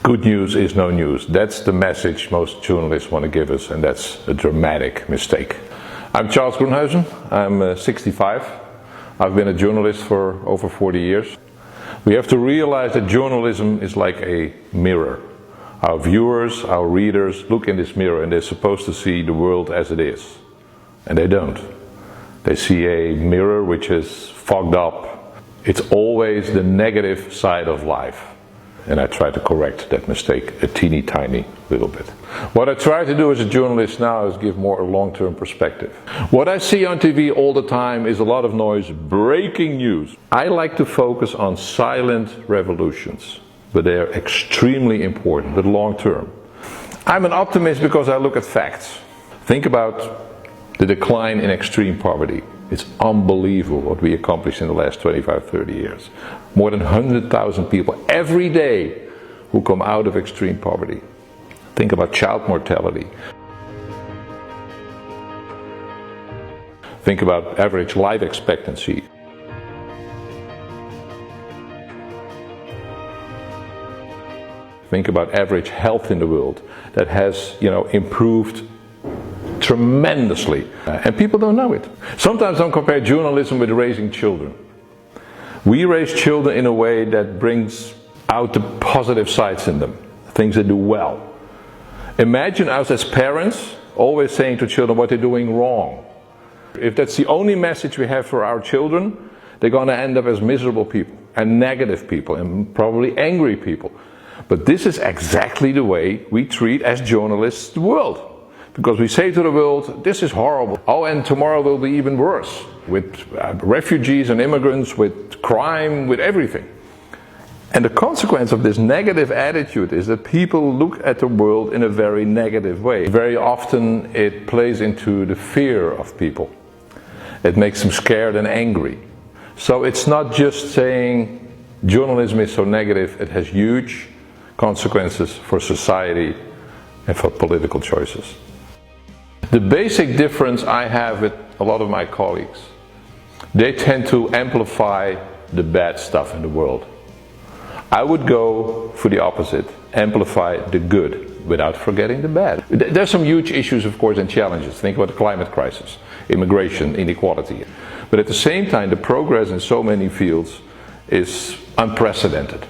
Good news is no news. That's the message most journalists want to give us, and that's a dramatic mistake. I'm Charles Groenhuizen. I'm 65. I've been a journalist for over 40 years. We have to realize that journalism is like a mirror. Our viewers, our readers look in this mirror and they're supposed to see the world as it is. And they don't. They see a mirror which is fogged up. It's always the negative side of life. And I try to correct that mistake a teeny tiny little bit. What I try to do as a journalist now is give more a long-term perspective. What I see on TV all the time is a lot of noise, breaking news. I like to focus on silent revolutions, but they are extremely important, but long-term. I'm an optimist because I look at facts. Think about the decline in extreme poverty. It's unbelievable what we accomplished in the last 25, 30 years. More than 100,000 people every day who come out of extreme poverty. Think about child mortality. Think about average life expectancy. Think about average health in the world that has, improved tremendously, and people don't know it. Sometimes I compare journalism with raising children. We raise children in a way that brings out the positive sides in them, things they do well. Imagine us as parents always saying to children what they're doing wrong. If that's the only message we have for our children, they're going to end up as miserable people and negative people and probably angry people. But this is exactly the way we treat as journalists the world. Because we say to the world, this is horrible. Oh, and tomorrow will be even worse. With refugees and immigrants, with crime, with everything. And the consequence of this negative attitude is that people look at the world in a very negative way. Very often it plays into the fear of people. It makes them scared and angry. So it's not just saying journalism is so negative, it has huge consequences for society and for political choices. The basic difference I have with a lot of my colleagues, they tend to amplify the bad stuff in the world. I would go for the opposite, amplify the good without forgetting the bad. There's some huge issues, of course, and challenges. Think about the climate crisis, immigration, inequality. But at the same time, the progress in so many fields is unprecedented.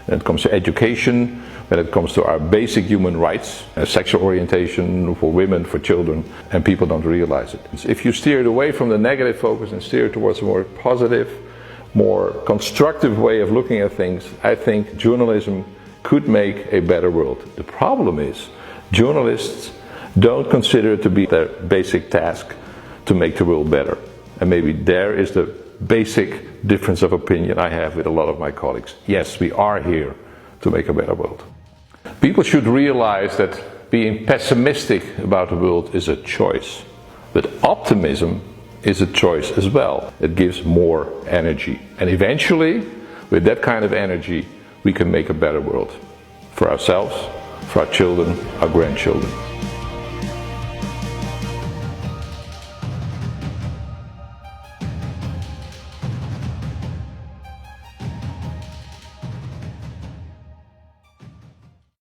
When it comes to education, when it comes to our basic human rights, sexual orientation for women, for children, and people don't realize it. If you steer it away from the negative focus and steer towards a more positive, more constructive way of looking at things, I think journalism could make a better world. The problem is, journalists don't consider it to be their basic task to make the world better. And maybe there is the basic difference of opinion I have with a lot of my colleagues. Yes, we are here to make a better world. People should realize that being pessimistic about the world is a choice, but optimism is a choice as well. It gives more energy, and eventually, with that kind of energy, we can make a better world for ourselves, for our children, our grandchildren.